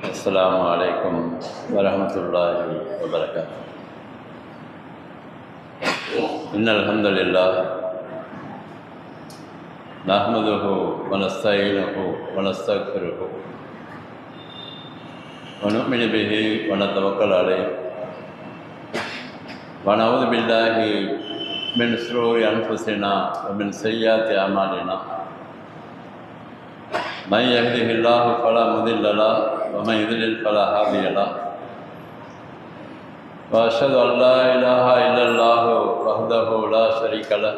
السلام عليكم ورحمة الله وبركاته. إن الحمد لله نحمده ونستعينه ونستغفره ونؤمن به ونتوكل عليه ونعوذ بالله من شرور أنفسنا ومن سيئات أعمالنا. من يهده الله فلا مضل له ومن يضلل فلا هادي له. وأشهد أن لا إله إلا الله وحده لا شريك له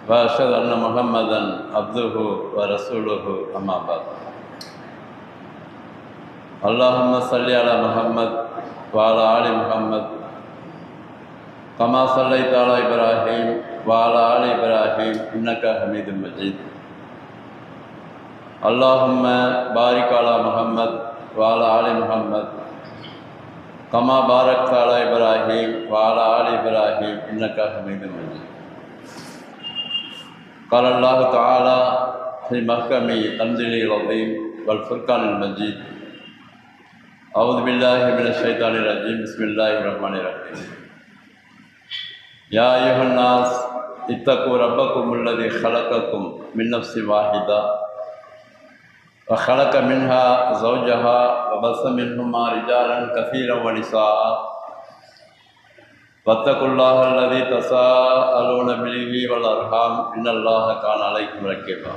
وأشهد أن محمدا عبده ورسوله أما بعد. اللهم صل على محمد وعلى آل محمد كما صليت على إبراهيم وعلى آل إبراهيم إنك حميد مجيد. اللهم بارك على محمد وعلى آل محمد كما باركت على إبراهيم وعلى آل إبراهيم إنك حميد مجيد. قال الله تعالى في محكم تنزيله العظيم والفرقان المجيد: أعوذ بالله من الشيطان الرجيم. بسم الله الرحمن الرحيم. يا أيها الناس اتقوا ربكم الذي خلقكم من نفس واحدة وخلق منها زوجها وبث منهما رجالا كثيرا ونساء واتقوا الله الذي تساءلون به والأرحام إن الله كان عليكم رقيبا.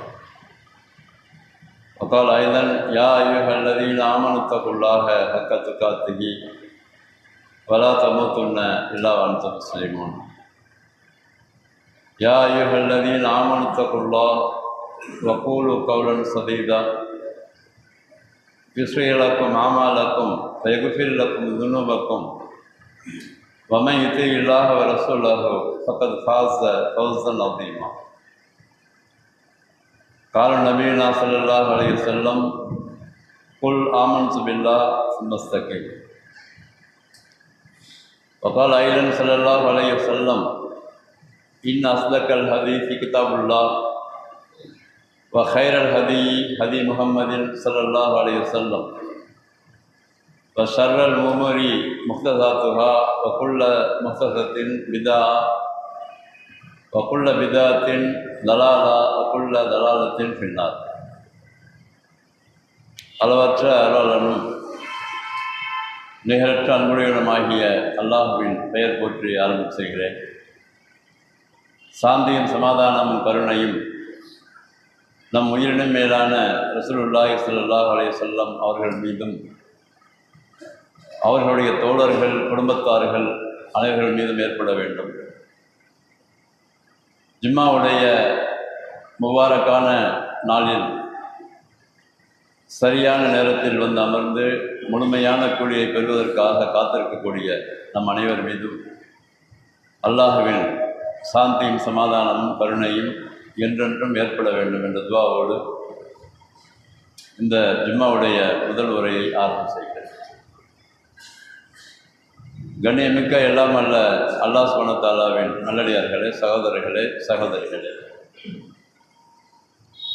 وقال أيضا: يا أيها الذين آمنوا اتقوا الله حق تقاته ولا تموتن إلا وأنتم مسلمون. يا أيها الذين آمنوا اتقوا الله وقولوا قولا سديدا يصلح لكم أعمالكم ويغفر لكم ذنوبكم ومن يطع الله ورسوله فقد فاز فوزا عظيما. قال نبينا صلى الله عليه وسلم: قل آمنت بالله ثم استقم. وقال أيضا صلى الله عليه وسلم: إن أصدق الحديث كتاب الله وخير الهدي هدي محمد صلى الله عليه وسلم وشر الأمور محدثاتها وكل محدثة بدعة وكل بدعة ضلالة وكل ضلالة في النار. அளவற்ற அருளாளனும் நிகரற்ற அன்புடையவனுமாகிய அல்லாஹுவின் பெயர் போற்றி ஆரம்பம் செய்கிறேன். சாந்தியும் சமாதானமும் கருணையும் நம் உயிரினும் மேலான ரசூலுல்லாஹி ஸல்லல்லாஹு அலைஹி வஸல்லம் அவர்கள் மீதும் அவர்களுடைய தோழர்கள் குடும்பத்தார்கள் அனைவர்கள் மீதும் ஏற்பட வேண்டும். ஜும்மாவுடைய முபாரக்கான நாளில் சரியான நேரத்தில் வந்து அமர்ந்து முழுமையான கூலியை பெறுவதற்காக காத்திருக்கக்கூடிய நம் அனைவர் மீதும் அல்லாஹுவின் சாந்தியும் சமாதானமும் கருணையும் என்றென்றும் ஏற்பட வேண்டும் என்ற துவாவோடு இந்த ஜும்மாவுடைய முதல் உரையை ஆரம்பம் செய்கிறேன். கண்ணியமிக்க எல்லாம் அல்ல அல்லாஹ் சுப்ஹானஹு வ தஆலாவின் நல்லடியார்களே, சகோதரர்களே, சகோதரிகளே,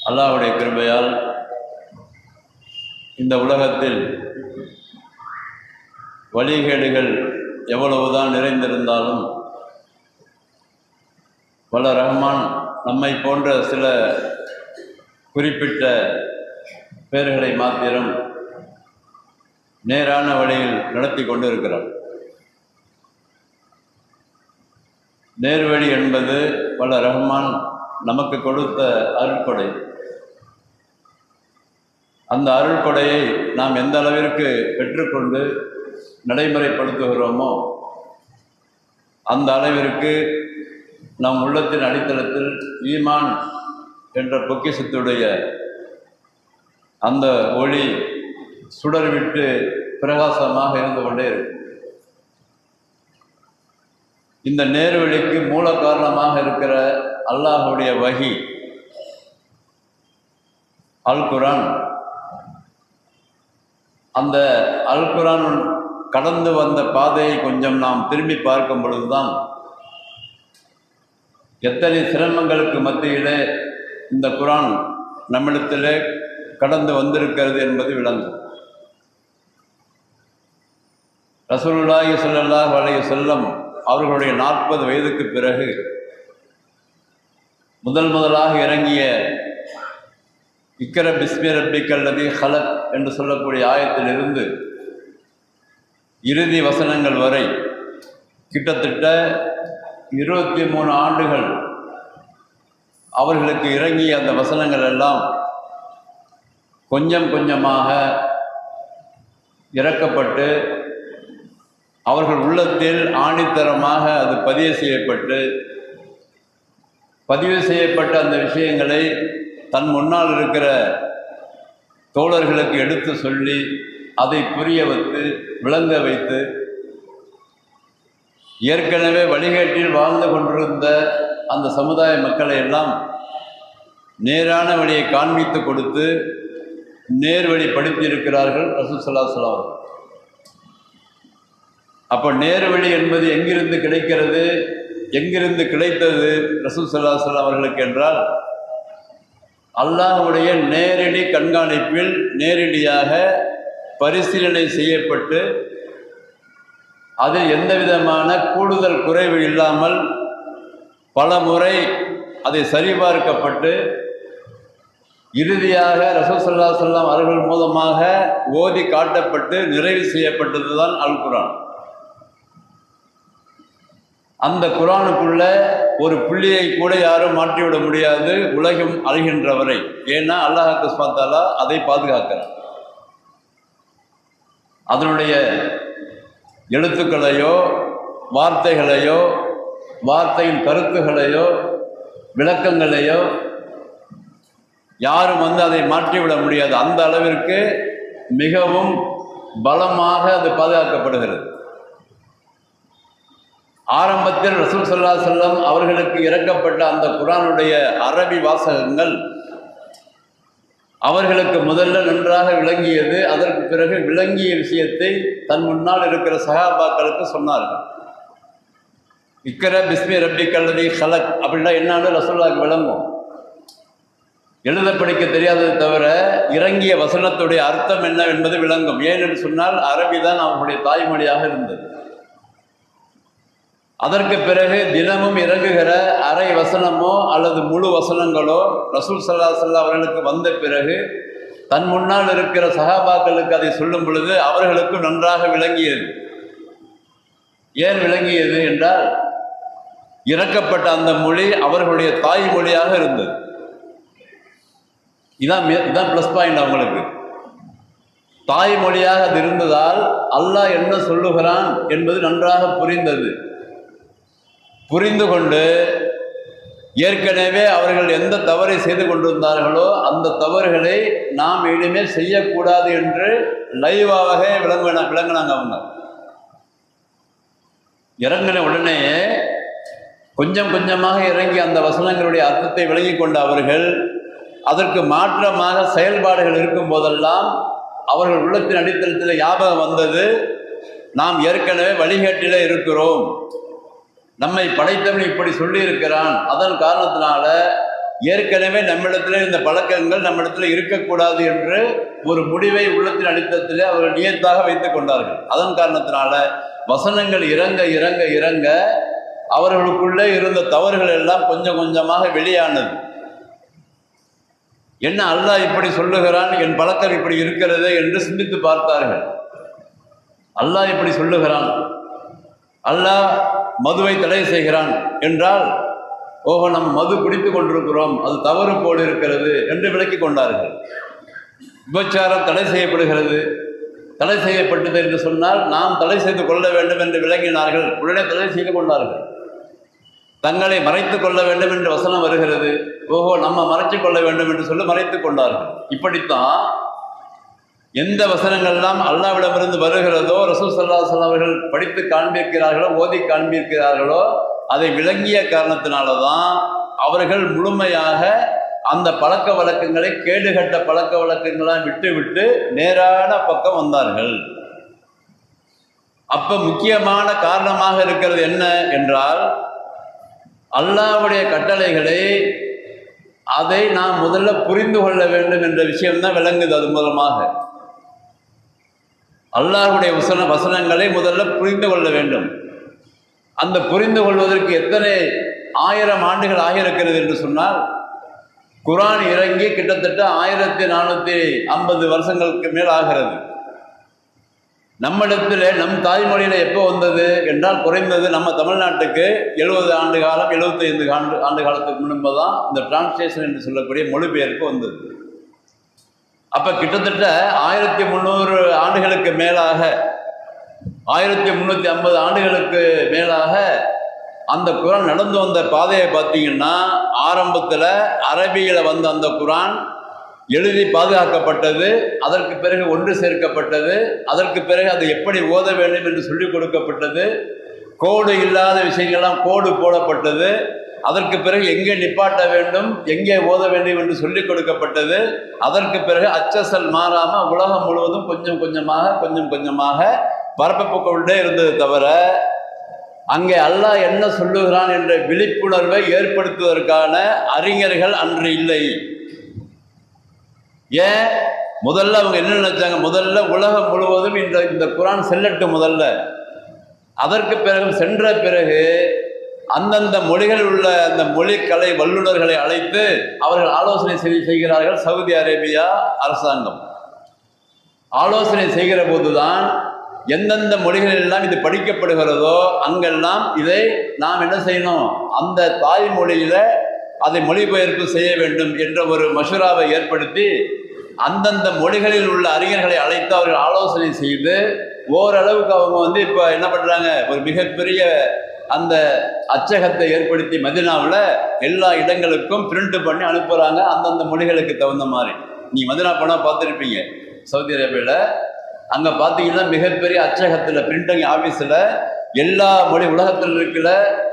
அல்லாஹ்வுடைய கிருபையால் இந்த உலகத்தில் வழிகேடுகள் எவ்வளவுதான் நிறைந்திருந்தாலும் வல்ல ரஹ்மான் நம்மை போன்ற சில குறிப்பிட்ட பேர்களை மாத்திரம் நேரான வழியில் நடத்தி கொண்டு இருக்கிறார். நேர்வழி என்பது வல்ல ரஹ்மான் நமக்கு கொடுத்த அருட்கொடை. அந்த அருட்கொடையை நாம் எந்த அளவிற்கு பெற்றுக்கொண்டு நடைமுறைப்படுத்துகிறோமோ அந்த அளவிற்கு நம் உள்ளத்தின் அடித்தளத்தில் ஈமான் என்ற பொக்கிஷத்துடைய அந்த ஒளி சுடர்விட்டு பிரகாசமாக இருந்து கொண்டே இருக்கும். இந்த நேர்வழிக்கு மூல காரணமாக இருக்கிற அல்லாஹுடைய வஹி அல் குர்ஆன், அந்த அல் குர்ஆன் கடந்து வந்த பாதையை கொஞ்சம் நாம் திரும்பி பார்க்கும் பொழுதுதான் எத்தனை சிரமங்களுக்கு மத்தியிலே இந்த குர்ஆன் நம்மிடத்திலே கடந்து வந்திருக்கிறது என்பது விளங்கும். ரசூலுல்லாஹி ஸல்லல்லாஹு அலைஹி வஸல்லம் அவர்களுடைய 40 வயதுக்கு பிறகு முதலாக இறங்கிய இக்ர பிஸ்மி ரப்பிக்கல் லதீ ஹலக் என்று சொல்லக்கூடிய ஆயத்திலிருந்து இறுதி வசனங்கள் வரை கிட்டத்தட்ட 23 ஆண்டுகள் அவர்களுக்கு இறங்கிய அந்த வசனங்கள் எல்லாம் கொஞ்சம் கொஞ்சமாக இறக்கப்பட்டு அவர்கள் உள்ளத்தில் ஆணித்தரமாக அது பதிவு செய்யப்பட்ட அந்த விஷயங்களை தன் முன்னால் இருக்கிற தோழர்களுக்கு எடுத்து சொல்லி அதை புரிய வைத்து விளங்க வைத்து ஏற்கனவே வழிகேட்டில் வாழ்ந்து கொண்டிருந்த அந்த சமுதாய மக்களை எல்லாம் நேரான வழியை காண்பித்து கொடுத்து நேர்வழி படுத்தியிருக்கிறார்கள் ரசூல் ஸல்லல்லாஹு அலைஹி வஸல்லம். அப்போ நேர்வழி என்பது எங்கிருந்து கிடைக்கிறது, எங்கிருந்து கிடைத்தது ரசூல் ஸல்லல்லாஹு அலைஹி வஸல்லம் அவர்களுக்கு என்றால், அல்லாஹ்வுடைய நேரடி கண்காணிப்பில் நேரடியாக பரிசீலனை செய்யப்பட்டு அதில் எந்த விதமான கூடுதல் குறைவு இல்லாமல் பல முறை அதை சரிபார்க்கப்பட்டு இறுதியாக ரசூல் ஸல்லல்லாஹு அலைஹி வஸல்லம் அவர்கள் மூலமாக ஓதி காட்டப்பட்டு நிறைவு செய்யப்பட்டது தான் அல் குர்ஆன். அந்த குர்ஆனுக்குள்ள ஒரு புள்ளியை கூட யாரும் மாற்றிவிட முடியாது, உலகம் அழிகின்ற வரை. ஏன்னா அல்லாஹ் சுப்ஹானஹு வ தஆலா அதை பாதுகாக்கிறார். அதனுடைய எழுத்துக்களையோ வார்த்தைகளையோ வார்த்தையின் கருத்துகளையோ விளக்கங்களையோ யாரும் அதை மாற்றிவிட முடியாது. அந்த அளவிற்கு மிகவும் பலமாக அது பாதுகாக்கப்படுகிறது. ஆரம்பத்தில் ரசூல் ஸல்லல்லாஹு அலைஹி வஸல்லம் அவர்களுக்கு இறக்கப்பட்ட அந்த குர்ஆனுடைய அரபி வாசகங்கள் அவர்களுக்கு முதல்ல நன்றாக விளங்கியது. அதற்கு பிறகு விளங்கிய விஷயத்தை தன் முன்னால் இருக்கிற சஹாபாக்களுக்கு சொன்னார்கள். இக்ர பிஸ்மி ரப்பிக்கல் லதீ ஹலக் அப்படின்னா என்னன்னு ரசூலுல்லாஹ்வுக்கு விளங்கும். எழுத படிக்க தெரியாதது தவிர இறங்கிய வசனத்துடைய அர்த்தம் என்ன என்பது விளங்கும். ஏனென்று சொன்னால் அரபி தான் அவர்களுடைய தாய்மொழியாக இருந்தது. அதற்கு பிறகு தினமும் இறங்குகிற அரை வசனமோ அல்லது முழு வசனங்களோ ரசூல் ஸல்லல்லாஹு அலைஹி வஸல்லம் அவர்களுக்கு வந்த பிறகு தன் முன்னால் இருக்கிற சஹாபாக்களுக்கு அதை சொல்லும் பொழுது அவர்களுக்கு நன்றாக விளங்கியது. ஏன் விளங்கியது என்றால், இறக்கப்பட்ட அந்த மொழி அவர்களுடைய தாய்மொழியாக இருந்தது. இதான் ப்ளஸ் பாயிண்ட். அவங்களுக்கு தாய்மொழியாக அது இருந்ததால் அல்லாஹ் என்ன சொல்லுகிறான் என்பது நன்றாக புரிந்தது. புரிந்து கொண்டு ஏற்கனவே அவர்கள் எந்த தவறை செய்து கொண்டிருந்தார்களோ அந்த தவறுகளை நாம் இனிமேல் செய்யக்கூடாது என்று லைவாக விளங்கினாங்க. அவங்க இறங்கின உடனேயே கொஞ்சம் கொஞ்சமாக இறங்கி அந்த வசனங்களுடைய அர்த்தத்தை விளங்கி கொண்ட அவர்கள் அதற்கு மாற்றமாக செயல்பாடுகள் இருக்கும் போதெல்லாம் அவர்கள் உள்ளத்தின் அடித்தளத்தில் ஞாபகம் வந்தது, நாம் ஏற்கனவே வழிகேட்டிலே இருக்கிறோம், நம்மை படைத்தவன் இப்படி சொல்லி இருக்கிறான், அதன் காரணத்தினால ஏற்கனவே நம்மிடத்தில் இந்த பழக்கங்கள் நம்மிடத்தில் இருக்கக்கூடாது என்று ஒரு முடிவை உள்ளத்தின் அடித்தளத்திலே அவர்கள் நியத்தாக வைத்துக் கொண்டார்கள். அதன் காரணத்தினால வசனங்கள் இறங்க இறங்க இறங்க அவர்களுக்குள்ளே இருந்த தவறுகள் எல்லாம் கொஞ்சம் கொஞ்சமாக வெளியானது. என்ன அல்லாஹ் இப்படி சொல்லுகிறான், என் பழக்கம் இப்படி இருக்கிறது என்று சிந்தித்து பார்த்தார்கள். அல்லாஹ் இப்படி சொல்லுகிறான், அல்லாஹ் மதுவை தடை செய்கிறான் என்றால், ஓஹோ நம் மது குடித்து கொண்டிருக்கிறோம், அது தவறு போல் இருக்கிறது என்று விளக்கி கொண்டார்கள். விபச்சாரம் தடை செய்யப்படுகிறது, தடை செய்யப்பட்டது என்று சொன்னால் நாம் தடை செய்து கொள்ள வேண்டும் என்று விளங்கினார்கள். உடனே தடை செய்து கொண்டார்கள். தங்களை மறைத்து கொள்ள வேண்டும் என்று வசனம் வருகிறது, ஓஹோ நம்ம மறைத்து கொள்ள வேண்டும் என்று சொல்லி மறைத்து கொண்டார்கள். இப்படித்தான் எந்த வசனங்கள்லாம் அல்லாஹ்விடமிருந்து வருகிறதோ ரசூல் ஸல்லல்லாஹு அலைஹி வஸல்லம் அவர்கள் படித்து காண்பிக்கிறார்களோ ஓதி காண்பிக்கிறார்களோ அதை விளங்கிய காரணத்தினால தான் அவர்கள் முழுமையாக அந்த பழக்க வழக்கங்களை கேடுகட்ட பழக்க வழக்கங்களாம் விட்டு நேரான பக்கம் வந்தார்கள். அப்ப முக்கியமான காரணமாக இருக்கிறது என்ன என்றால், அல்லாஹ்வுடைய கட்டளைகளை அதை நாம் முதல்ல புரிந்து கொள்ள வேண்டும் என்ற விஷயம்தான் விளங்குது. அது மூலமாக அல்லாஹ்வுடைய வசனங்களை முதல்ல புரிந்து கொள்ள வேண்டும். அந்த புரிந்து கொள்வதற்கு எத்தனை 1000 ஆண்டுகள் ஆகியிருக்கிறது என்று சொன்னால், குர்ஆன் இறங்கி கிட்டத்தட்ட 1450 வருஷங்களுக்கு மேல் ஆகிறது. நம்மிடத்தில் நம் தாய்மொழியில் எப்போ வந்தது என்றால், குறைந்தது நம்ம தமிழ்நாட்டுக்கு 70 ஆண்டு காலம் 75 ஆண்டு காலத்துக்கு முன்பு தான் இந்த டிரான்ஸ்லேஷன் என்று சொல்லக்கூடிய மொழிபெயர்ப்பு வந்தது. அப்போ கிட்டத்தட்ட 1300 ஆண்டுகளுக்கு மேலாக, 1350 ஆண்டுகளுக்கு மேலாக அந்த குர்ஆன் நடந்து வந்த பாதையை பார்த்தீங்கன்னா, ஆரம்பத்தில் அரபியில் வந்த அந்த குர்ஆன் எழுதி பாதுகாக்கப்பட்டது, அதற்கு பிறகு ஒன்று சேர்க்கப்பட்டது, அதற்கு பிறகு அது எப்படி ஓத வேண்டும் என்று சொல்லிக் கொடுக்கப்பட்டது, கோடு இல்லாத விஷயங்கள்லாம் கோடு போடப்பட்டது, அதற்கு பிறகு எங்கே நிப்பாட்ட வேண்டும் எங்கே ஓத வேண்டும் என்று சொல்லிக் கொடுக்கப்பட்டது, அதற்கு பிறகு அச்சசல் மாறாமல் உலகம் முழுவதும் கொஞ்சம் கொஞ்சமாக பரப்பப்பட்டுக்கொண்டே இருந்தது. தவிர அங்கே அல்லாஹ் என்ன சொல்லுகிறான் என்ற விழிப்புணர்வை ஏற்படுத்துவதற்கான அறிஞர்கள் அன்று இல்லை. ஏன்? முதல்ல அவங்க என்ன நினைச்சாங்க, முதல்ல உலகம் முழுவதும் இந்த குர்ஆன் செல்லட்டும் முதல்ல, அதற்கு பிறகு சென்ற பிறகு அந்தந்த மொழிகளில் உள்ள அந்த மொழிக்கலை வல்லுநர்களை அழைத்து அவர்கள் ஆலோசனை செய்கிறார்கள். சவுதி அரேபியா அரசாங்கம் ஆலோசனை செய்கிற போதுதான் எந்தெந்த மொழிகளெல்லாம் இது படிக்கப்படுகிறதோ அங்கெல்லாம் இதை நாம் என்ன செய்யணும், அந்த தாய்மொழியில் அதை மொழிபெயர்ப்பு செய்ய வேண்டும் என்ற ஒரு மஷூராவை ஏற்படுத்தி அந்தந்த மொழிகளில் உள்ள அறிஞர்களை அழைத்து அவர்கள் ஆலோசனை செய்து ஓரளவுக்கு அவங்க இப்போ என்ன பண்ணுறாங்க, ஒரு மிகப்பெரிய அந்த அச்சகத்தை ஏற்படுத்தி மதினாவில் எல்லா இடங்களுக்கும் பிரிண்ட் பண்ணி அனுப்புகிறாங்க அந்தந்த மொழிகளுக்கு தகுந்த மாதிரி. நீங்கள் மதினா போனால் பார்த்துருப்பீங்க, சவுதி அரேபியாவில் அங்கே பார்த்தீங்கன்னா மிகப்பெரிய அச்சகத்தில் பிரிண்டிங் ஆஃபீஸில் எல்லா மொழி உலகத்தில் இருக்கிற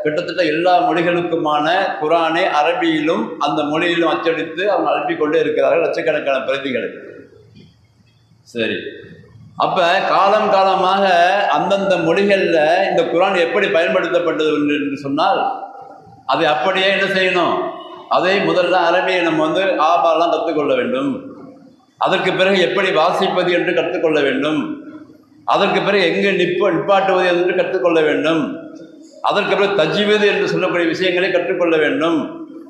கிட்டத்தட்ட எல்லா மொழிகளுக்குமான குர்ஆனை அரபியிலும் அந்த மொழியிலும் அச்சடித்து அவங்க அனுப்பிக்கொண்டே இருக்கிறார்கள், லட்சக்கணக்கான பிரதிகளை. சரி, அப்போ காலமாக அந்தந்த மொழிகளில் இந்த குர்ஆன் எப்படி பயன்படுத்தப்பட்டது என்று சொன்னால், அதை அப்படியே என்ன செய்யணும், அதை முதல்ல அரபியை நம்ம ஆபாலாம் கற்றுக்கொள்ள வேண்டும், அதற்கு பிறகு எப்படி வாசிப்பது என்று கற்றுக்கொள்ள வேண்டும், அதற்கு பிறகு எங்கே நிப்பாட்டுவது என்று கற்றுக்கொள்ள வேண்டும், அதற்கு பிறகு தஜ்வீது என்று சொல்லக்கூடிய விஷயங்களை கற்றுக்கொள்ள வேண்டும்,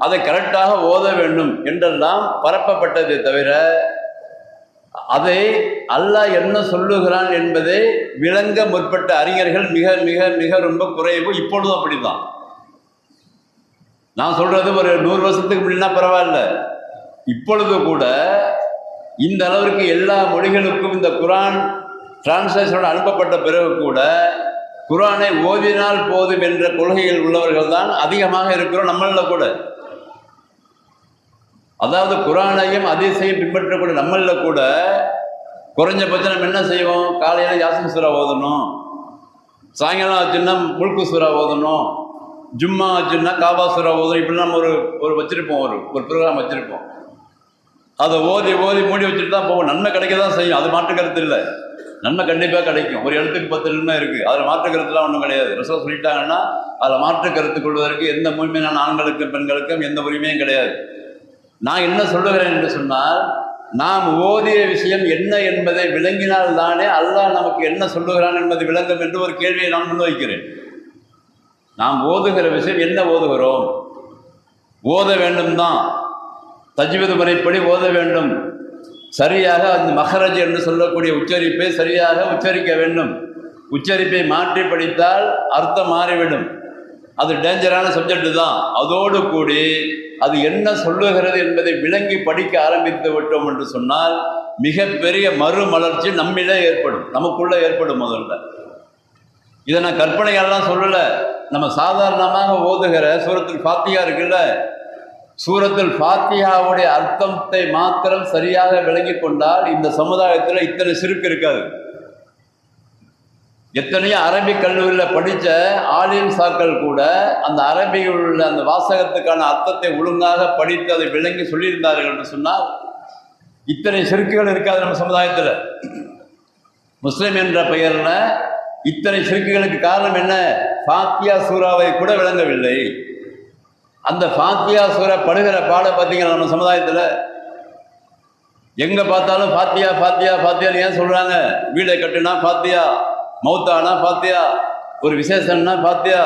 அதை கரெக்டாக ஓத வேண்டும் என்றெல்லாம் பரப்பப்பட்டதை தவிர அதை அல்லாஹ் என்ன சொல்லுகிறான் என்பதை விளங்க முற்பட்ட அறிஞர்கள் மிக மிக மிக ரொம்ப குறைவு. இப்பொழுதும் அப்படித்தான். நான் சொல்றது ஒரு 100 வருஷத்துக்கு முன்னாடி பரவாயில்ல, இப்பொழுது கூட இந்த அளவிற்கு எல்லா மொழிகளுக்கும் இந்த குர்ஆன் டிரான்ஸ்லேஷனோடு அனுப்பப்பட்ட பிறகு கூட குர்ஆனை ஓதினால் போதும் என்ற கொள்கையில் உள்ளவர்கள் தான் அதிகமாக இருக்கிறோம் நம்மளில் கூட. அதாவது குர்ஆனையும் ஹதீஸையும் பின்பற்றக்கூடிய நம்மளில் கூட குறைஞ்சபட்சம் நம்ம என்ன செய்வோம், காலையில் யாசின் சூரா ஓதணும், சாயங்காலம் ஆச்சுன்னா முல்கு சூரா ஓதணும், ஜும்மா ஆச்சுன்னா காபா சூரா ஓதணும், இப்படி நம்ம ஒரு வச்சுருப்போம், ஒரு ப்ரோக்ராம் வச்சுருப்போம். அதை ஓதி மூடி வச்சுட்டு தான் போவோம். நன்மை கிடைக்க தான் செய்யும், அது மாற்று கருத்து இல்லை, நன்மை கண்டிப்பாக கிடைக்கும். ஒரு எழுத்துக்கு 10 நன்மை இருக்குது, அதில் மாற்று கருத்துலாம் ஒன்றும் கிடையாது. ரசூல் சொல்லிட்டாங்கன்னா அதில் மாற்று கருத்து கொள்வதற்கு எந்த உரிமையான ஆண்களுக்கும் பெண்களுக்கும் எந்த உரிமையும் கிடையாது. நான் என்ன சொல்லுகிறேன் என்று சொன்னால், நாம் ஓதிய விஷயம் என்ன என்பதை விளங்கினால் தானே அல்லாஹ் நமக்கு என்ன சொல்லுகிறான் என்பதை விளங்கும் என்று ஒரு கேள்வியை நான் முன்வைக்கிறேன். நாம் ஓதுகிற விஷயம் என்ன ஓதுகிறோம், ஓத வேண்டும் தான், தஜ்வீது முறைப்படி ஓத வேண்டும், சரியாக அந்த மஹரஜ் என்று சொல்லக்கூடிய உச்சரிப்பை சரியாக உச்சரிக்க வேண்டும். உச்சரிப்பை மாற்றி படித்தால் அர்த்தம் மாறிவிடும், அது டேஞ்சரான சப்ஜெக்டு தான். அதோடு கூடி அது என்ன சொல்லுகிறது என்பதை விளங்கி படிக்க ஆரம்பித்து விட்டோம் என்று சொன்னால் மிகப்பெரிய மறுமலர்ச்சி நம்மிலே ஏற்படும், நமக்குள்ளே ஏற்படும். முதல்ல இதை நான் கற்பனையாலாம் சொல்லலை, நம்ம சாதாரணமாக ஓதுகிற சூரத்துல் ஃபாத்திஹா இருக்குல்ல, சூரத்துல் ஃபாத்திஹாவுடைய அர்த்தத்தை மாத்திரம் சரியாக விளங்கி கொண்டால் இந்த சமுதாயத்தில் இத்தனை சிறுக்கு இருக்காது. எத்தனையோ அரபிக் கல்லூரியில் படித்த ஆலிம் சாக்கள் கூட அந்த அரபியில் உள்ள அந்த வாசகத்துக்கான அர்த்தத்தை ஒழுங்காக படித்து அதை விளங்கி சொல்லியிருந்தார்கள் என்று சொன்னால் இத்தனை சிறுக்குகள் இருக்காது நம்ம சமுதாயத்தில். முஸ்லிம் என்ற பெயரில் இத்தனை சிறுக்குகளுக்கு காரணம் என்ன, ஃபாத்தியா சூறாவை கூட விளங்கவில்லை. அந்த ஃபாத்தியா சூரா படுகிற பாடம் பார்த்தீங்கன்னா நம்ம சமுதாயத்தில் எங்கே பார்த்தாலும் ஃபாத்தியா ஃபாத்தியா ஃபாத்தியான்னு ஏன் சொல்கிறாங்க? வீடை கட்டுனா ஃபாத்தியா, மௌத்தானா ஃபாத்தியா, ஒரு விசேஷம்னா ஃபாத்தியா,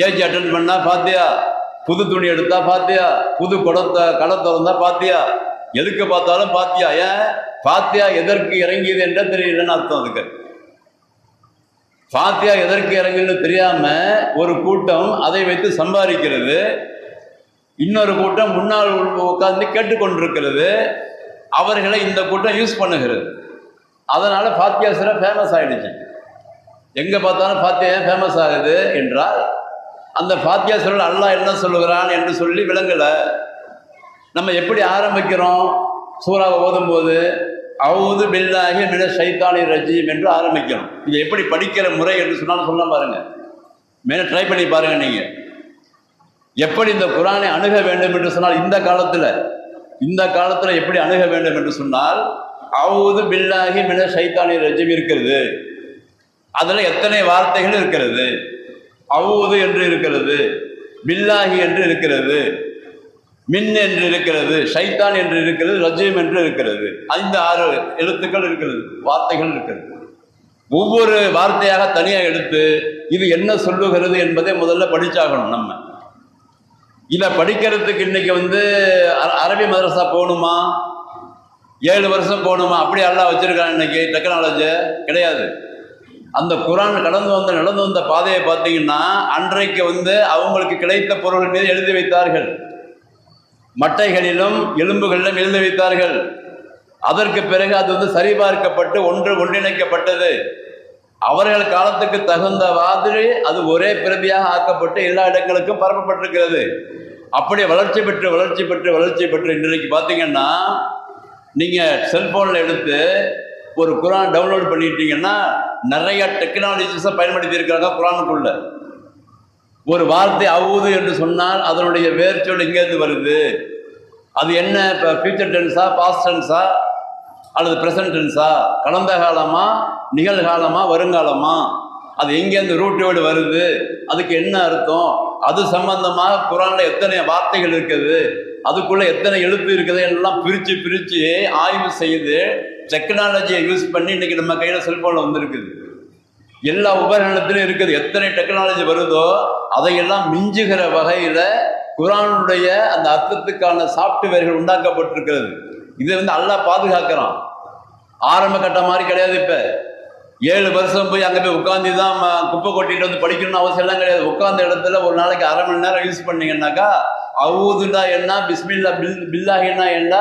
ஏஜ் அட்டன் பண்ணா ஃபாத்தியா, புது துணி எடுத்தா ஃபாத்தியா, புது கடை திறந்தா ஃபாத்தியா, எதுக்கு பார்த்தாலும் ஃபாத்தியா. ஏன் ஃபாத்தியா எதற்கு இறங்கியது என்ற தெரியலன்னு அர்த்தம். அதுக்கு ஃபாத்தியா எதற்கு இறங்குன்னு தெரியாம ஒரு கூட்டம் அதை வைத்து சம்பாதிக்கிறது, இன்னொரு கூட்டம் முன்னால் உட்கார்ந்து கேட்டுக்கொண்டிருக்கிறது, அவர்களை இந்த கூட்டம் யூஸ் பண்ணுகிறது. அதனால ஃபாத்தியா சூரா ஃபேமஸ் ஆயிடுச்சு. எங்க பார்த்தாலும் ஃபாத்தியா ஏன் ஃபேமஸ் ஆகுது என்றால், அந்த ஃபாத்தியா சூரா அல்லாஹ் என்ன சொல்லுகிறான் என்று சொல்லி விளங்கல. நம்ம எப்படி ஆரம்பிக்கிறோம்? சூறாவை ஓதும் போது அவுது பில்லாஹி மினஷ் ஷைத்தானிர் ரஜீம் என்று ஆரம்பிக்கணும். இது எப்படி படிக்கிற முறை என்று சொன்னாலும் சொல்ல பாருங்க, மேலே ட்ரை பண்ணி பாருங்க. நீங்க எப்படி இந்த குரானை அணுக வேண்டும் என்று சொன்னால், இந்த காலத்தில் எப்படி அணுக வேண்டும் என்று சொன்னால், அவுது பில்லாஹி மினஷ் ஷைத்தானிர் ரஜீம் இருக்கிறது. அதில் எத்தனை வார்த்தைகள் இருக்கிறது? அவுது என்று இருக்கிறது, பில்லாஹி என்று இருக்கிறது, மின் என்று இருக்கிறது, ஷைத்தான் என்று இருக்கிறது, ரஜீம் என்று இருக்கிறது. 5-6 எழுத்துக்கள் இருக்கிறது, வார்த்தைகள் இருக்கிறது. ஒவ்வொரு வார்த்தையாக தனியாக எடுத்து இது என்ன சொல்லுகிறது என்பதை முதல்ல படிச்சாகணும். நம்ம இதை படிக்கிறதுக்கு இன்னைக்கு அரபி மதரசா போகணுமா, 7 வருஷம் போகணுமா, அப்படி அல்லாஹ் வச்சிருக்காங்க. இன்னைக்கு டெக்னாலஜி கிடையாது. அந்த குரான் நடந்து வந்த பாதையை பார்த்தீங்கன்னா, அன்றைக்கு அவங்களுக்கு கிடைத்த பொருள் மீது எழுதி வைத்தார்கள், மட்டைகளிலும் எலும்புகளிலும் எழுதி வைத்தார்கள். அதற்கு பிறகு அது சரிபார்க்கப்பட்டு ஒன்றிணைக்கப்பட்டது. அவர்கள் காலத்துக்கு தகுந்த மாதிரி அது ஒரே பிரதியாக ஆக்கப்பட்டு எல்லா இடங்களுக்கும் பரப்பப்பட்டிருக்கிறது. அப்படி வளர்ச்சி பெற்று இன்றைக்கு பார்த்தீங்கன்னா, நீங்கள் செல்போனில் எடுத்து ஒரு குரான் டவுன்லோட் பண்ணிட்டீங்கன்னா நிறைய டெக்னாலஜிஸை பயன்படுத்தி இருக்கிறாங்க குரானுக்குள்ள. ஒரு வார்த்தை அவுது என்று சொன்னால் அதனுடைய வேர்ச்சொல் எங்கேருந்து வருது, அது என்ன, இப்போ ஃபியூச்சர் டென்ஸா, பாஸ்ட் டென்ஸா, அல்லது ப்ரெசன்ட் டென்ஸா, கடந்த காலமா, நிகழ்காலமா, வருங்காலமா, அது எங்கேருந்து ரூட்டோடு வருது, அதுக்கு என்ன அர்த்தம், அது சம்பந்தமாக குரானில் எத்தனை வார்த்தைகள் இருக்குது, அதுக்குள்ளே எத்தனை எழுத்து இருக்குது எல்லாம் பிரித்து ஆய்வு செய்து டெக்னாலஜியை யூஸ் பண்ணி இன்றைக்கி நம்ம கையில் செல்ஃபோனில் வந்துருக்குது. எல்லா உபகரணத்திலும் இருக்குது. எத்தனை டெக்னாலஜி வருதோ அதையெல்லாம் மிஞ்சுகிற வகையில் குரானுடைய அந்த அர்த்தத்துக்கான சாஃப்ட்வேர்கள் உண்டாக்கப்பட்டிருக்கிறது. இது அல்லாஹ் பாதுகாக்கிறான். ஆரம்ப கட்டம் மாதிரி கிடையாது. இப்போ 7 வருஷம் போய் அங்கே போய் உட்காந்து தான் குப்பை கொட்டிட்டு படிக்கணும்னு அவசியம் எல்லாம் கிடையாது. உட்கார்ந்த இடத்துல ஒரு நாளைக்கு அரை மணி நேரம் யூஸ் பண்ணீங்கன்னாக்கா அவுதுனா என்ன, பிஸ்மில்லா பில்லாஹின்னா என்ன,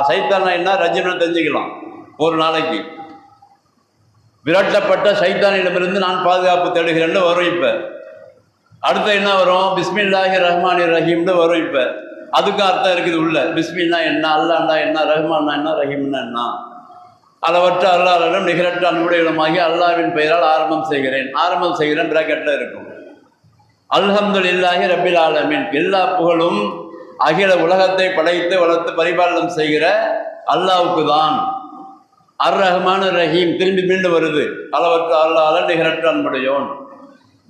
சைத்தானா என்ன, ரஜீம்னா தெரிஞ்சுக்கலாம். ஒரு நாளைக்கு விரட்டப்பட்ட சைத்தானிடமிருந்து நான் பாதுகாப்பு தேடுகிறேன்னு வரும். இப்போ அடுத்த என்ன வரும், பிஸ்மில்லாஹி ரஹ்மானி ரஹீம்னு வரும். இப்போ அதுக்கும் அர்த்தம் இருக்குது உள்ள. பிஸ்மில்லா என்ன, அல்லாண்டா என்ன, ரஹ்மான்னா என்ன, ரஹீம்னா என்ன. அளவற்ற அல்லாஹ்விடம் நிகரற்ற அன்புடையமாகி அல்லாஹ்வின் பெயரால் ஆரம்பம் செய்கிறேன் பிராக்கெட்டில் இருக்கும். அல்ஹம்துலில்லாஹி ரப்பில் ஆலமீன், எல்லா புகழும் அகில உலகத்தை படைத்து வளர்த்து பரிபாலனம் செய்கிற அல்லாஹ்வுக்கு தான். அர் ரஹ்மான் ரஹீம் திரும்பி மீண்டும் வருது. அளவற்ற அல்லாஹ் நிகரற்ற அன்புடையோன்.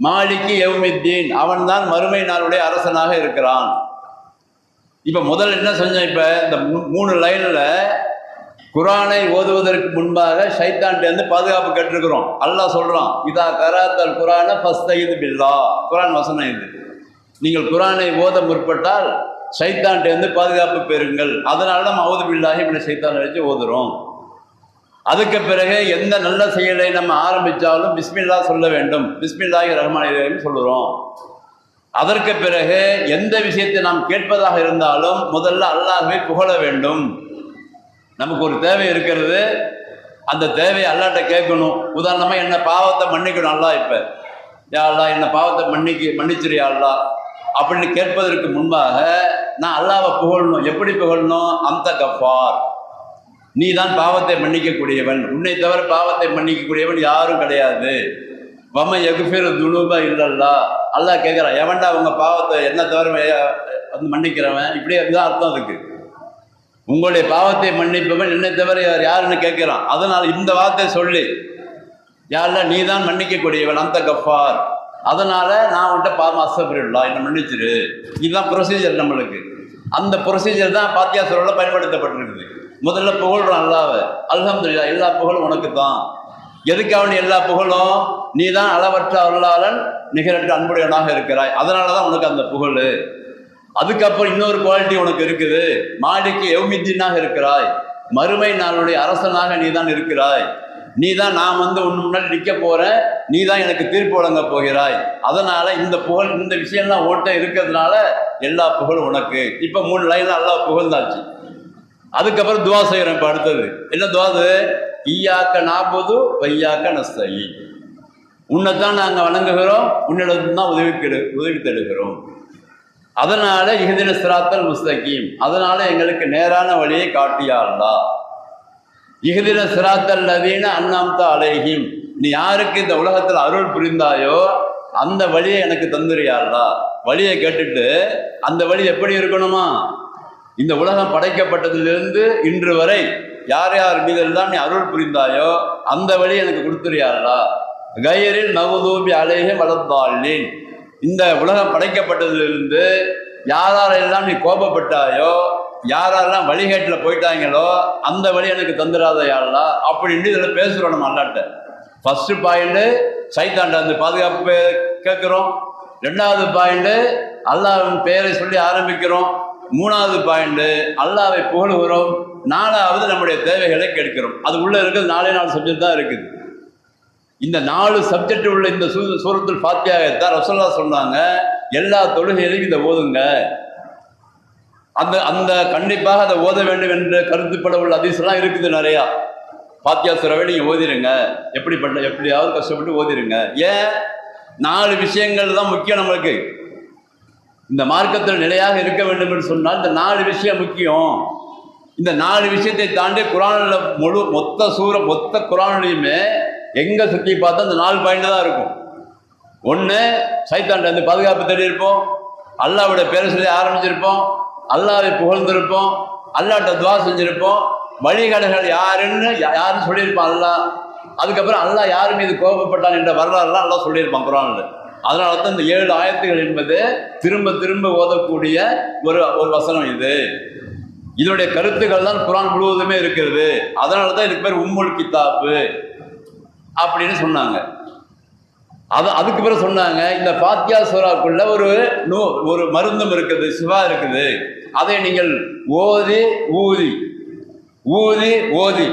மாலிகி யௌமித்தீன், அவன் தான் மறுமை நாளுடைய அரசனாக இருக்கிறான். இப்போ முதல்ல என்ன செஞ்சேன், இப்போ இந்த 3 லைனில் குரானை ஓதுவதற்கு முன்பாக ஷைத்தான்ட்டு பாதுகாப்பு கேட்டிருக்கிறோம். அல்லாஹ் சொல்கிறான், இதா கராத்தல் குரான ஃபஸ்தைது பில்லா, குரான் வசனம் இது. நீங்கள் குரானை ஓத முற்பட்டால் ஷைத்தான்ட்டு பாதுகாப்பு பெறுங்கள். அதனால நம்ம அவுது பில்லாஹி மினஷ் ஷைத்தானிர் ரஜீம் வச்சு ஓதுறோம். அதுக்கு பிறகு எந்த நல்ல செயலை நம்ம ஆரம்பித்தாலும் பிஸ்மில்லா சொல்ல வேண்டும். பிஸ்மில்லாஹி ரஹ்மானி ரஹீம் சொல்லுறோம். அதற்கு பிறகு எந்த விஷயத்தை நாம் கேட்பதாக இருந்தாலும் முதல்ல அல்லாஹ்வை புகழ வேண்டும். நமக்கு ஒரு தேவை இருக்கிறது, அந்த தேவையை அல்லாஹ்ட்ட கேட்கணும். உதாரணமாக என்ன பாவத்தை மன்னிக்கணும் அல்லாஹ். இப்போ யா அல்லாஹ் என்ன பாவத்தை மன்னிச்சிரியா அல்லாஹ் அப்படின்னு கேட்பதற்கு முன்பாக நான் அல்லாஹ்வை புகழணும். எப்படி புகழணும்? அந்த கஃபார், நீ தான் பாவத்தை மன்னிக்கக்கூடியவன், உன்னை தவிர பாவத்தை மன்னிக்கக்கூடியவன் யாரும் கிடையாது. வம யக்ஃபிரு துனூப இல்லல்லா, அல்லாஹ் கேட்குறான், எவன்டா அவங்க பாவத்தை என்ன தவிர மன்னிக்கிறவன்? இப்படி தான் அர்த்தம் அதுக்கு. உங்களுடைய பாவத்தை மன்னிப்பவன் என்னை தவிர யாருன்னு கேட்கிறான். அதனால் இந்த வார்த்தை சொல்லி, யாரில் நீ தான் மன்னிக்கக்கூடியவன் அந்த கஃபார், அதனால நான் உன்கிட்ட பாவம் அஸ்தக்ஃபிருல்லாஹ் என்னை மன்னிச்சிரு. இதுதான் ப்ரொசீஜர் நம்மளுக்கு. அந்த ப்ரொசீஜர் தான் ஃபாத்திஹா சூராவில் பயன்படுத்தப்பட்டிருக்குது. முதல்ல புகழ்றான் அல்லாஹ்வை. அல்ஹம்துலில்லாஹ், எல்லா புகழும் உனக்கு தான். எதுக்காக எல்லா புகழும்? நீ தான் அளவற்ற அருளாளன், நிகரற்ற அன்புடையவனாக இருக்கிறாய், அதனால தான் உனக்கு அந்த புகழ். அதுக்கப்புறம் இன்னொரு குவாலிட்டி உனக்கு இருக்குது, மாலிக்கு யௌமித்தீனாக இருக்கிறாய், மறுமை நாளுடைய அரசனாக நீ தான் இருக்கிறாய். நீ தான் நான் வந்து உன் முன்னாடி நிற்க போகிறேன், நீ தான் எனக்கு தீர்ப்பு வழங்க போகிறாய். அதனால் இந்த புகழ், இந்த விஷயம்லாம் ஓட்ட இருக்கிறதுனால எல்லா புகழும் உனக்கு. இப்போ 3 லைனில் அல்லாஹ் புகழ்ந்தாச்சு. அதுக்கப்புறம் துவா செய்கிறேன். இப்போ அடுத்தது என்ன துவாது? ஈயாக்க நாபுது வையாக்க நஸ்தஈன். உன்னைத்தான் நாங்கள் வணங்குகிறோம், உன்னிடம் தான் உதவி தேடுகிறோம். அதனால இஹ்தின சிராத்தல் முஸ்தகீம், அதனால எங்களுக்கு நேரான வழியை காட்டியா அல்லாஹ். இஹ்தின சிராத்தல் லதீன அன்அம்த அலைஹிம், நீ யாருக்கு இந்த உலகத்தில் அருள் புரிந்தாயோ அந்த வழியை எனக்கு தந்துரியா அல்லாஹ். வழியை கேட்டுட்டு அந்த வழி எப்படி இருக்கணுமா? இந்த உலகம் படைக்கப்பட்டதிலிருந்து இன்று வரை யார் யார் மீதெல்லாம் நீ அருள் புரிந்தாயோ அந்த வழி எனக்கு கொடுத்துறியா அல்லாஹ். கயரில் மகுதூபி அலைஹிம் வலத்தாலின், இந்த உலகம் படைக்கப்பட்டதிலிருந்து யாரெல்லாம் நீ கோபப்பட்டாயோ, யாரெல்லாம் வழிகேட்டில் போயிட்டாங்களோ அந்த வழி எனக்கு தந்துடாதையா அல்லாஹ் அப்படின்னு இதில் பேசுகிறோம் நம்ம அல்லாட்ட. ஃபர்ஸ்ட் பாயிண்ட்டு சைத்தாண்ட அந்த பாதுகாப்பு கேட்குறோம். 2வது பாயிண்ட்டு அல்லாஹ்வின் பெயரை சொல்லி ஆரம்பிக்கிறோம். 3வது பாயிண்ட்டு அல்லாஹ்வை புகழுகிறோம். 4வது நம்முடைய தேவைகளை கேட்கிறோம். அது உள்ளே இருக்கிறது 4 சப்ஜெக்ட் தான் இருக்குது. இந்த 4 சப்ஜெக்ட் உள்ள இந்த சூரத்துல் ஃபாத்தியாவைத்தான் ரசூலுல்லாஹ் சொன்னாங்க, எல்லா தொழுகையிலையும் இதை ஓதுங்க. அந்த அந்த கண்டிப்பாக அதை ஓத வேண்டும் என்ற கருத்துப்பட உள்ள ஹதீஸ்லாம் இருக்குது நிறையா. ஃபாத்தியா சூராவை நீங்கள் ஓதிருங்க, எப்படியாவது கஷ்டப்பட்டு ஓதிருங்க. ஏன்? 4 விஷயங்கள் தான் முக்கியம் நம்மளுக்கு. இந்த மார்க்கத்தில் நிலையாக இருக்க வேண்டும் என்று சொன்னால் இந்த 4 விஷயம் முக்கியம். இந்த 4 விஷயத்தை தாண்டி குர்ஆனில் மொத்த குர்ஆன்லையுமே எங்கே சுற்றி பார்த்தா இந்த 4 பாயிண்ட் தான் இருக்கும். ஒன்று, சைத்தான்ட வந்து பாதுகாப்பு தேடி இருப்போம், அல்லாஹ்வுடைய பேரை சொல்லி ஆரம்பிச்சிருப்போம், அல்லாஹ்வை புகழ்ந்திருப்போம், அல்லாஹ்ட்ட துவா செஞ்சிருப்போம், வழிகாடுகள் யாருன்னு சொல்லியிருப்பான் அல்லாஹ். அதுக்கப்புறம் அல்லாஹ் யார் மீது கோபப்பட்டான் என்ற வரலாறுலாம் அல்லாஹ் சொல்லியிருப்பான் குர்ஆனில். அதனால தான் இந்த 7 ஆயத்துகள் என்பது திரும்ப திரும்ப ஓதக்கூடிய ஒரு வசனம். இதனுடைய கருத்துக்கள் தான் குர்ஆன் முழுவதுமே இருக்கிறது. அதனால தான் இதுக்கு பேர் உம்முல் கிதாபு அப்படின்னு சொன்னாங்க. அதுக்கு பிறகு சொன்னாங்க, இந்த ஃபாத்தியா சூராக்குள்ள ஒரு மருந்தும் இருக்குது, சிவா இருக்குது. அதை நீங்கள் ஓதி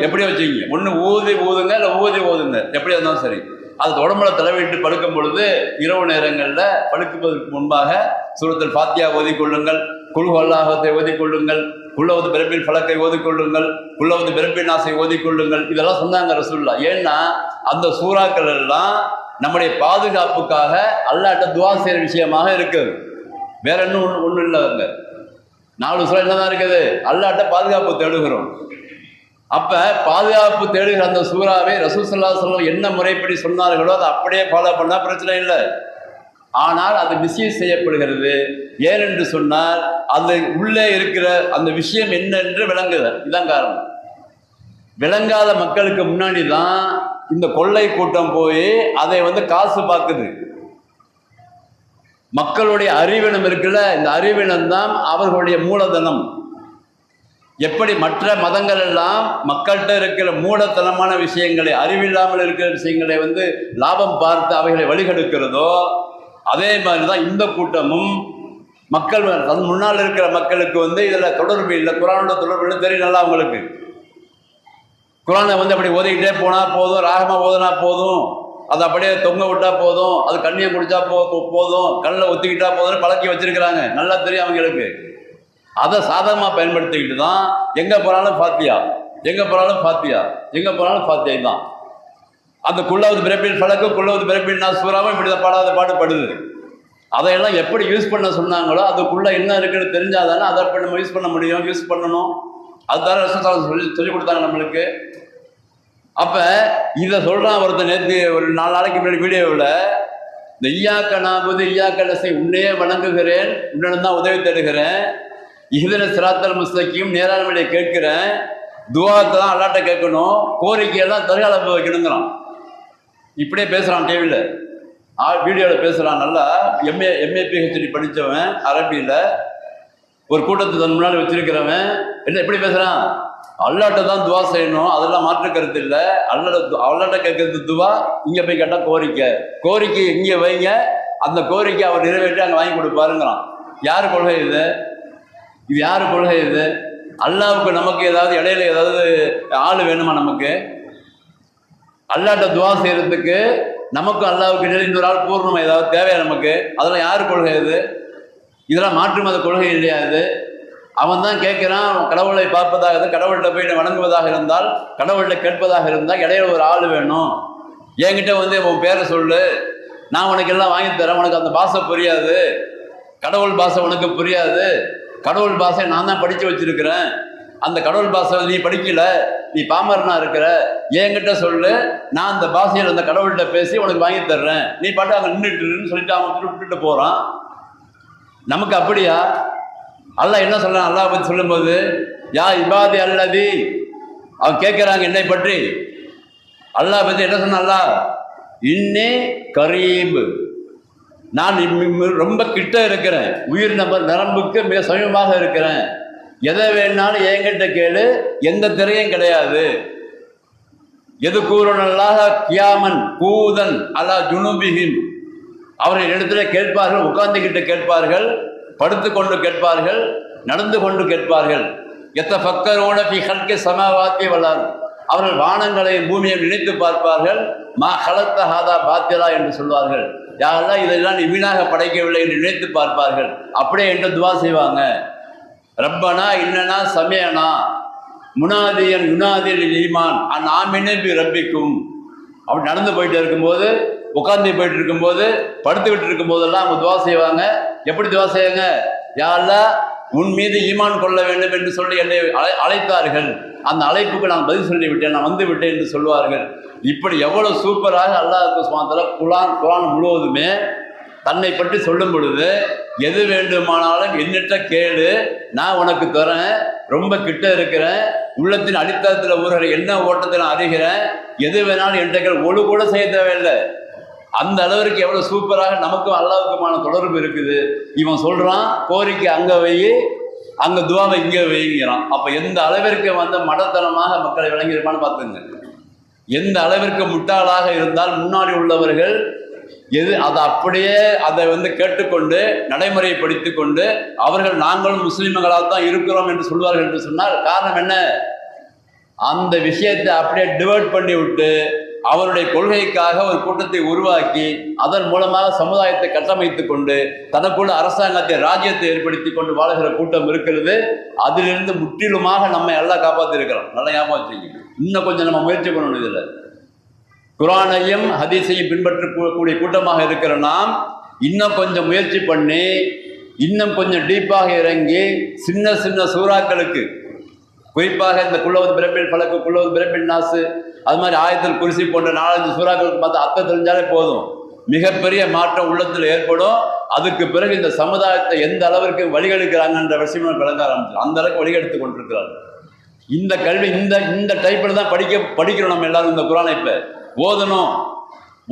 எப்படி வச்சுக்கிங்க? ஒன்று ஊதுங்க, இல்லை ஓதுங்க, எப்படி இருந்தாலும் சரி. அது உடம்புல தலைவிட்டு படுக்கும் பொழுது இரவு நேரங்களில் படுக்குவதற்கு முன்பாக சூரத்துல் ஃபாத்தியா ஓதிக்கொள்ளுங்கள், குல் ஹுவல்லாஹத்தை ஓதிக்கொள்ளுங்கள், குல்லவது பிறப்பின் ஃபலக்கை ஓதிக்கொள்ளுங்கள், குல்லவது பிறப்பின் ஆசை ஓதிக்கொள்ளுங்கள். இதெல்லாம் சொன்னாங்க ரசூலுல்லாஹ். ஏன்னா அந்த சூறாக்கள் எல்லாம் நம்முடைய பாதுகாப்புக்காக அல்லாஹ்ட்ட துவா செய்கிற விஷயமாக இருக்குது. வேற ஒன்றும் இல்லை. அங்கே 4 சூறா என்னதான் இருக்குது? அல்லாஹ்ட்ட பாதுகாப்பு தேடுகிறோம். அப்போ பாதுகாப்பு தேடுகிற அந்த சூறாவை ரசூல் ஸல்லல்லாஹு அலைஹி வஸல்லம் என்ன முறைப்படி சொன்னார்களோ அதை அப்படியே ஃபாலோ பண்ணால் பிரச்சனை இல்லை. ஆனால் அது மிஸ்யூஸ் செய்யப்படுகிறது. ஏனென்று சொன்னால் அது உள்ளே இருக்கிற அந்த விஷயம் என்ன என்று விளங்குது. இதுதான் காரணம். விளங்காத மக்களுக்கு முன்னாடி தான் இந்த கொள்ளை கூட்டம் போய் அதை காசு பார்க்குது. மக்களுடைய அறிவினம் இருக்குல்ல, இந்த அறிவினம் தான் அவர்களுடைய மூலதனம். எப்படி மற்ற மதங்கள் எல்லாம் மக்கள்கிட்ட இருக்கிற மூலத்தனமான விஷயங்களை, அறிவில்லாமல் இருக்கிற விஷயங்களை லாபம் பார்த்து அவைகளை வழிகெடுக்கிறதோ, அதே மாதிரி தான் இந்த கூட்டமும் மக்கள் முன்னால் இருக்கிற மக்களுக்கு இதில் தொடர்பு இல்லை, குர்ஆனோட தொடர்பு இல்லை தெரியும் நல்லா அவங்களுக்கு. குர்ஆனை அப்படி ஓதிக்கிட்டே போனால் போதும், ராகமாக ஓதுனா போதும், அதை அப்படியே தொங்க விட்டா போதும், அது கண்ணியை குடிச்சா போதும், கண்ணில் ஒத்திக்கிட்டா போதும்னு பழக்கி வச்சிருக்கிறாங்க. நல்லா தெரியும் அவங்களுக்கு. அதை சாதகமாக பயன்படுத்திக்கிட்டு தான் எங்கே போனாலும் ஃபாத்தியா தான். அந்த குல்லவது பிறப்பின் ஃபலக்கு, குல்லவது பிறப்பின் நாஸ் சூறாவும் இப்படி தான் பாடுபடுது. அதையெல்லாம் எப்படி யூஸ் பண்ண சொன்னாங்களோ அதுக்குள்ளே என்ன இருக்குன்னு தெரிஞ்சால் தானே அதை நம்ம யூஸ் பண்ண முடியும், யூஸ் பண்ணணும். அதுதான் ரசூலுல்லாஹ் சொல்லி கொடுத்தாங்க நம்மளுக்கு. அப்போ இதை சொல்கிறான் ஒருத்தர். நேற்று ஒரு 4 நாளைக்கு முன்னாடி வீடியோவில் இந்த ஈயாக்க நாபுது ஈயாக்க நஸ்தஈன், உன்னையே வணங்குகிறேன், உன்னிடம் தான் உதவி தேடுகிறேன், இஹ்தின சிராத்தல் முஸ்தகீம், நேரான வழியை கேட்கிறேன், துஆத்தை தான் அல்லாஹ்ட்ட கேட்கணும், கோரிக்கையெல்லாம் தர்கால போய் வைக்கணுங்கிறான். இப்படியே பேசுகிறான் டிவியில், வீடியோவில் பேசுகிறான். நல்லா எம்ஏ PhD படித்தவன், அரபியில் ஒரு கூட்டத்தை தன் முன்னாடி வச்சிருக்கிறவன் என்ன எப்படி பேசுகிறான்? அல்லாட்ட தான் துவா செய்யணும், அதெல்லாம் மாற்று கருத்து இல்லை. அல்லாட்ட கேட்கறது துவா, இங்கே போய் கேட்டால் கோரிக்கை இங்கே வைங்க, அந்த கோரிக்கை அவர் நிறைவேற்றி அங்கே வாங்கி கொடுப்பாருங்கிறான். யார் கொள்கை இது? இது யார் கொள்கை இது? அல்லாவுக்கு நமக்கு ஏதாவது இடையில ஏதாவது ஆள் வேணுமா? நமக்கு அல்லாட்ட துவா செய்யறதுக்கு நமக்கும் அல்லாவுக்கு இடையில இன்னொரு ஆள் பூர்ணமா ஏதாவது தேவையா நமக்கு? அதெல்லாம் யார் கொள்கை இது? இதெல்லாம் மாற்று மத கொள்கை இல்லையா இது? அவன் தான் கேட்குறான், கடவுளை பார்ப்பதாக, கடவுள்கிட்ட போய் வணங்குவதாக இருந்தால், கடவுள்கிட்ட கேட்பதாக இருந்தால் இடையில ஒரு ஆள் வேணும். என்கிட்ட வந்து உன் பேரை சொல்லு, நான் உனக்கு எல்லாம் வாங்கி தரேன், உனக்கு அந்த பாஷை புரியாது, கடவுள் பாஷை உனக்கு புரியாது, கடவுள் பாஷை நான் தான் படித்து வச்சிருக்கிறேன், அந்த கடவுள் பாஷை நீ படிக்கல, நீ பாமரனா இருக்கிற, என்கிட்ட சொல்லு, நான் அந்த பாஷையில் அந்த கடவுள்கிட்ட பேசி உனக்கு வாங்கி தர்றேன், நீ பாட்டு அங்கே நின்றுட்டுன்னு சொல்லிட்டு அவன் விட்டுட்டு போகிறான். நமக்கு அப்படியா? அல்லாஹ் என்ன சொல்றான்? அல்லாஹ் பற்றி சொல்லும்போது, யா இபாதி அல்லதி, அவன் கேட்குறாங்க என்னை பற்றி. அல்லாஹ் பற்றி என்ன சொன்ன? அல்லாஹ் இன்னே கரீப், நான் ரொம்ப கிட்ட இருக்கிறேன், உயிர் நரம்புக்கு மிக சமீபமாக இருக்கிறேன், எதை வேணாலும் என்கிட்ட கேளு, எந்த திரையும் கிடையாது. எது கூறனல்லாக கியாமன் கூதன் அல்லா ஜுனுபிஹிம், அவர்கள் இடத்துல கேட்பார்கள், உட்கார்ந்துக்கிட்டு கேட்பார்கள், படுத்து கொண்டு கேட்பார்கள், நடந்து கொண்டு கேட்பார்கள். எத்த ஃபக்கரோன ஃபி ஹல்கி சமாவாத்தி வல்லார், அவர்கள் வானங்களையும் பூமியை நினைத்து பார்ப்பார்கள். மா ஹலத்த ஹாதா பாத்திலா என்று சொல்வார்கள். யாரெல்லாம் இதெல்லாம் நீ வீணாக படைக்கவில்லை என்று நினைத்து பார்ப்பார்கள். அப்படியே என்று துவா செய்வாங்க. ரப்பனா இன்னனா சமயனா முனாதியன் யுனாதில் ஈமான் ஆமினே பி ரப்பிக்கும். அப்படி நடந்து போயிட்டு இருக்கும்போது, உட்காந்து போயிட்டு இருக்கும்போது, படுத்துக்கிட்டு இருக்கும் போதெல்லாம் அவங்க துவா செய்வாங்க. எப்படி துவா செய்வாங்க? யா அல்லாஹ், உன் மீது ஈமான் கொள்ள வேண்டும் என்று சொல்லி என்னை அழைத்தார்கள், அந்த அழைப்புக்கு நான் பதில் சொல்லி விட்டேன், நான் வந்து விட்டேன் என்று சொல்வார்கள். இப்படி எவ்வளவு சூப்பராக அல்லாஹ் சுப்ஹானஹு வ தஆலா குர்ஆன் முழுவதுமே தன்னை பற்றி சொல்லும் பொழுது, எது வேண்டுமானாலும் என்னிட்ட கேளு, நான் உனக்கு தரேன், ரொம்ப கிட்ட இருக்கிறேன், உள்ளத்தின் அடித்தளத்தில் ஊறுகிற என்ன ஓட்டத்தை நான் அறிகிறேன், எது வேணாலும் என்கிட்ட ஒழு கூட செய்ய தேவையில்லை. அந்த அளவிற்கு எவ்வளோ சூப்பராக நமக்கும் அல்லாஹ்வுக்குமான தொடர்பு இருக்குது. இவன் சொல்கிறான், கோரிக்கை அங்கே வை, அங்கே துவாவை இங்கே வைங்கிறான். அப்போ எந்த அளவிற்கு மடத்தனமாக மக்களை விளங்கியிருப்பான்னு பார்த்துங்க. எந்த அளவிற்கு முட்டாளாக இருந்தால் முன்னாடி உள்ளவர்கள் அதை அப்படியே அதை கேட்டுக்கொண்டு நடைமுறைப்படுத்தி கொண்டு அவர்கள் நாங்களும் முஸ்லிம்களால் தான் இருக்கிறோம் என்று சொல்வார்கள் என்று சொன்னால் காரணம் என்ன? அந்த விஷயத்தை அப்படியே டிவைட் பண்ணி விட்டு அவருடைய கொள்கைக்காக ஒரு கூட்டத்தை உருவாக்கி அதன் மூலமாக சமுதாயத்தை கட்டமைத்து கொண்டு தனக்குள்ள அரசாங்கத்தை, ராஜ்யத்தை ஏற்படுத்தி கொண்டு வாழ்கிற கூட்டம் இருக்கிறது. அதிலிருந்து முற்றிலுமாக நம்மை எல்லாம் காப்பாற்றி இருக்கிறோம். நல்லா ஞாபகம் வச்சுக்கோங்க. இன்னும் கொஞ்சம் நம்ம முயற்சி பண்ணணும். இதில் குர்ஆனையும் ஹதீஸையும் பின்பற்றக்கூடிய கூட்டமாக இருக்கிற நாம் இன்னும் கொஞ்சம் முயற்சி பண்ணி, இன்னும் கொஞ்சம் டீப்பாக இறங்கி, சின்ன சின்ன சூறாக்களுக்கு, குறிப்பாக இந்த குல்லவது பிரபில் பழக்கு, குல்லவது பிரபில் நாசு, அது மாதிரி ஆயத்தில் குர்சி போன்ற 4-5 சூறாக்களுக்கு பார்த்து அர்த்தம் தெரிஞ்சாலே போதும், மிகப்பெரிய மாற்றம் உள்ளத்தில் ஏற்படும். அதுக்கு பிறகு இந்த சமுதாயத்தை எந்த அளவிற்கு வழிகெடுக்கிறாங்கன்ற விஷயம் விளங்க ஆரம்பிச்சு, அந்த அளவுக்கு வழிகெடுத்து கொண்டிருக்கிறார்கள். இந்த கல்வி இந்த டைப்பில் தான் படிக்கிறோம் நம்ம எல்லாரும். இந்த குர்ஆனை இப்போ ஓதணும்,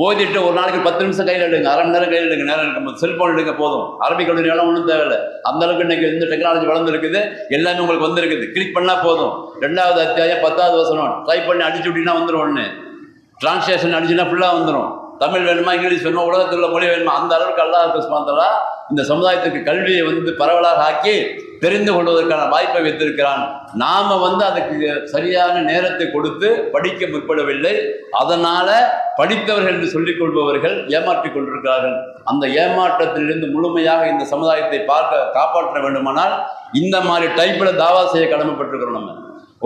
ஓதிட்டு ஒரு நாளைக்கு 10 நிமிஷம் கையில் எடுங்க, அரை மணி நேரம் கையில் எடுங்க, நேரம் இருக்கும்போது செல்ஃபோன் எடுங்க போதும். அரபிக் கல்லூரி எல்லாம் ஒன்றும் தேவையில்லை. அந்த அளவுக்கு இன்னைக்கு இந்த டெக்னாலஜி வளர்ந்துருக்குது, எல்லாமே உங்களுக்கு வந்திருக்குது. கிளிக் பண்ணால் போதும், 2வது அத்தியாயம் 10வது வசனம் டைப் பண்ணி அடிச்சு விட்டிங்கன்னா வந்துடும். ஒன்று டிரான்ஸ்லேஷன் அடிச்சுன்னா ஃபுல்லாக வந்துடும். தமிழ் வேணுமா, இங்கிலீஷ் வேணுமா, உலகத்தில் உள்ள மொழி வேணுமா, அந்த அளவுக்கு அல்லாஹ் சுப்ஹானஹு வ தஆலா இந்த சமுதாயத்துக்கு கல்வியை பரவலாக ஆக்கி தெரிந்து கொள்வதற்கான வாய்ப்பை வைத்திருக்கிறான். நாம் அதுக்கு சரியான நேரத்தை கொடுத்து படிக்க முற்படவில்லை. அதனால் படித்தவர்கள் என்று சொல்லிக் கொள்பவர்கள் ஏமாற்றி கொண்டிருக்கிறார்கள். அந்த ஏமாற்றத்திலிருந்து முழுமையாக இந்த சமுதாயத்தை காப்பாற்ற வேண்டுமானால் இந்த மாதிரி டைப்பில் தாவா செய்ய கடமைப்பட்டிருக்கிறோம். நம்ம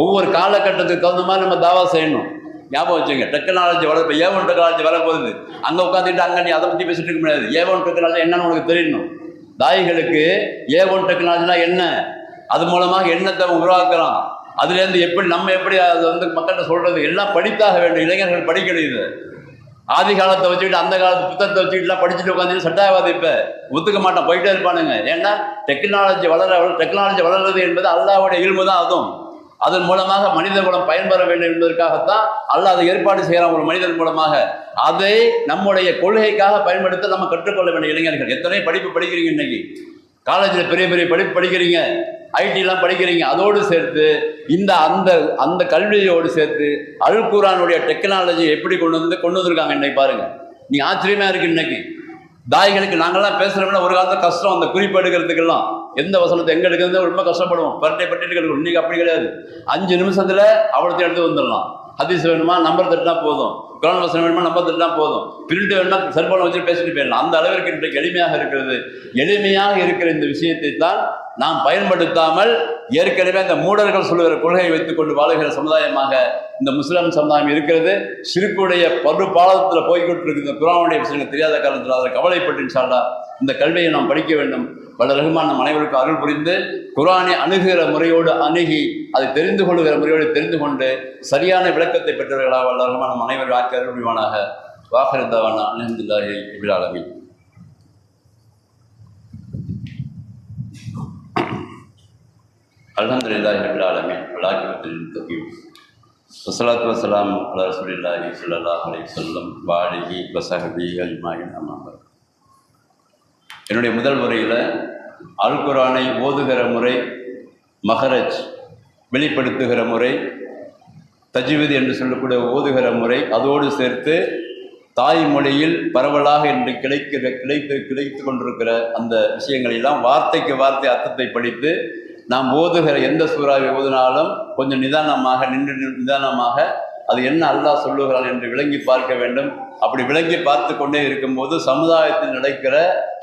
ஒவ்வொரு காலகட்டத்துக்கு தகுந்த மாதிரி நம்ம தாவா செய்யணும். ஞாபகம் வச்சுங்க. டெக்னாலஜி இப்போ ஏவன் டெக்னாலஜி வரப்போகுது. அங்கே உட்காந்துட்டு அங்கே நீ அதை பற்றி பேசிட்டு இருக்க முடியாது. ஏவன் டெக்னாலஜி என்னன்னு உனக்கு தெரியணும். தாய்களுக்கு ஏவன் டெக்னாலஜினா என்ன, அது மூலமாக என்னத்தை உருவாக்குறான், அதுலேருந்து நம்ம எப்படி அதை மக்கள்கிட்ட சொல்கிறது, எல்லாம் படித்தாக வேண்டும். இளைஞர்கள் படிக்கணும். இது ஆதி காலத்தை வச்சுக்கிட்டு அந்த காலத்து புத்தகத்தை வச்சுக்கிட்டுலாம் படிச்சுட்டு உட்காந்து சட்டாவாதி இப்போ ஒத்துக்க மாட்டான், போயிட்டே இருப்பானுங்க. ஏன்னா டெக்னாலஜி வளர்றது என்பது அல்லாஹ்வுடைய இல்மு தான். அதுவும் அதன் மூலமாக மனித குலம் பயன்பெற வேண்டும் என்பதற்காகத்தான் அல்லாஹ் அதை ஏற்பாடு செய்கிறான் ஒரு மனிதன் மூலமாக. அதை நம்முடைய கொள்கைக்காக பயன்படுத்த நம்ம கற்றுக்கொள்ள வேண்டிய இளைஞர்கள். எத்தனை படிப்பு படிக்கிறீங்க இன்னைக்கு? காலேஜில் பெரிய பெரிய படிப்பு படிக்கிறீங்க, ஐடிலாம் படிக்கிறீங்க. அதோடு சேர்த்து இந்த அந்த அந்த கல்வியோடு சேர்த்து அல் குர்ஆனுடைய டெக்னாலஜி எப்படி கொண்டு வந்திருக்காங்க இன்னைக்கு பாருங்க. நீ ஆச்சரியமா இருக்கு. இன்னைக்கு தாய்களுக்கு நாங்கள்லாம் பேசுகிறோம்னா ஒரு காலத்தில் கஷ்டம், அந்த குறிப்பு எடுக்கிறதுக்கெல்லாம் எந்த வசனத்தை எங்கே எடுக்கிறது ரொம்ப கஷ்டப்படுவோம், பரட்டை எடுக்கணும். இன்னைக்கு அப்படி கிடையாது. 5 நிமிஷத்தில் அவ்வளோத்தையும் எடுத்து வந்துடலாம். ஹதீஸ் வேணுமா நம்பர் தட்டினா போதும், குர்ஆன் வசனம் வேணுமா நம்பர் தட்டினா போதும், பிரிண்ட் வேணுமா செல்போனை வச்சு பேசிட்டு போயிடலாம். அந்த அளவிற்கு இன்றைக்கு எளிமையாக இருக்கிறது. எளிமையாக இருக்கிற இந்த விஷயத்தை தான் நாம் பயன்படுத்தாமல் ஏற்கனவே அந்த மூடர்கள் சொல்லுகிற கொள்கையை வைத்துக் கொண்டு வாழுகிற சமுதாயமாக இந்த முஸ்லிம் சமுதாயம் இருக்கிறது. ஷிர்க்குடைய படுபாலத்தில் போய்கிட்டு இருக்கு. இந்த குர்ஆனுடைய விஷயங்கள் தெரியாத காரணத்தில் அதை கவலைப்பட்டு இன்ஷா அல்லாஹ் இந்த கல்வியை நாம் படிக்க வேண்டும். வல்ல ரஹ்மான் நம் அனைவருக்கும் அருள் புரிந்து குர்ஆனை அணுகுகிற முறையோடு அணுகி அதை தெரிந்து கொள்ளுகிற முறையோடு தெரிந்து கொண்டு சரியான விளக்கத்தை பெற்றவர்களாக வல்ல ரஹ்மான் நம் அனைவரும் ஆக்கி அருள் புரிவானாக. வாஹிரு தஅவானா அல்ஹம்துலில்லாஹி ரப்பில் ஆலமீன். அல்ஹம்துலில்லாஹி ரப்பில் ஆலமீன் வலாகிபத்துல் முத்தகீன் வஸ்ஸலாத்து வஸ்ஸலாமு அலா ரசூலில்லாஹி ஸல்லல்லாஹு அலைஹி வஸல்லம் வ ஆலிஹி வஸஹ்பிஹி அஜ்மாயின். அம்மா பஅத். என்னுடைய முதல் முறையில் அல் குர்ஆனை ஓதுகிற முறை, மஹரஜ் வெளிப்படுத்துகிற முறை, தஜ்வீத் என்று சொல்லக்கூடிய ஓதுகிற முறை, அதோடு சேர்த்து தாய்மொழியில் பரவலாக இன்று கிடைத்து கொண்டிருக்கிற அந்த விஷயங்களெல்லாம் வார்த்தைக்கு வார்த்தை அர்த்தத்தை படித்து நாம் ஓதுகிற எந்த சூறாவை ஓதினாலும் கொஞ்சம் நிதானமாக நிதானமாக அது என்ன அல்லாஹ் சொல்லுகிறான் என்று விளங்கி பார்க்க வேண்டும். அப்படி விளங்கி பார்த்து கொண்டே இருக்கும்போது சமுதாயத்தில் நடக்கிற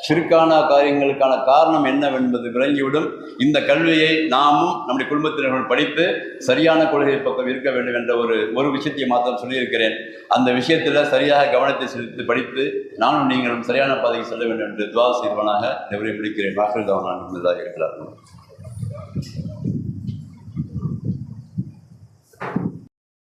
ஷிர்கான காரியங்களுக்கான காரணம் என்னவென்பது விளங்கிவிடும். இந்த கல்வியை நாமும் நம்முடைய குடும்பத்தினர்கள் படித்து சரியான கொள்கை பக்கம் இருக்க வேண்டும் என்ற ஒரு விஷயத்தை மாத்திரம் சொல்லியிருக்கிறேன். அந்த விஷயத்தில் சரியாக கவனத்தை செலுத்தி படித்து நானும் நீங்களும் சரியான பாதைக்கு செல்ல வேண்டும் என்று துவா செய்வனாக நெவரை முடிக்கிறேன். வாக்குறுதி இருக்கிறார்கள்.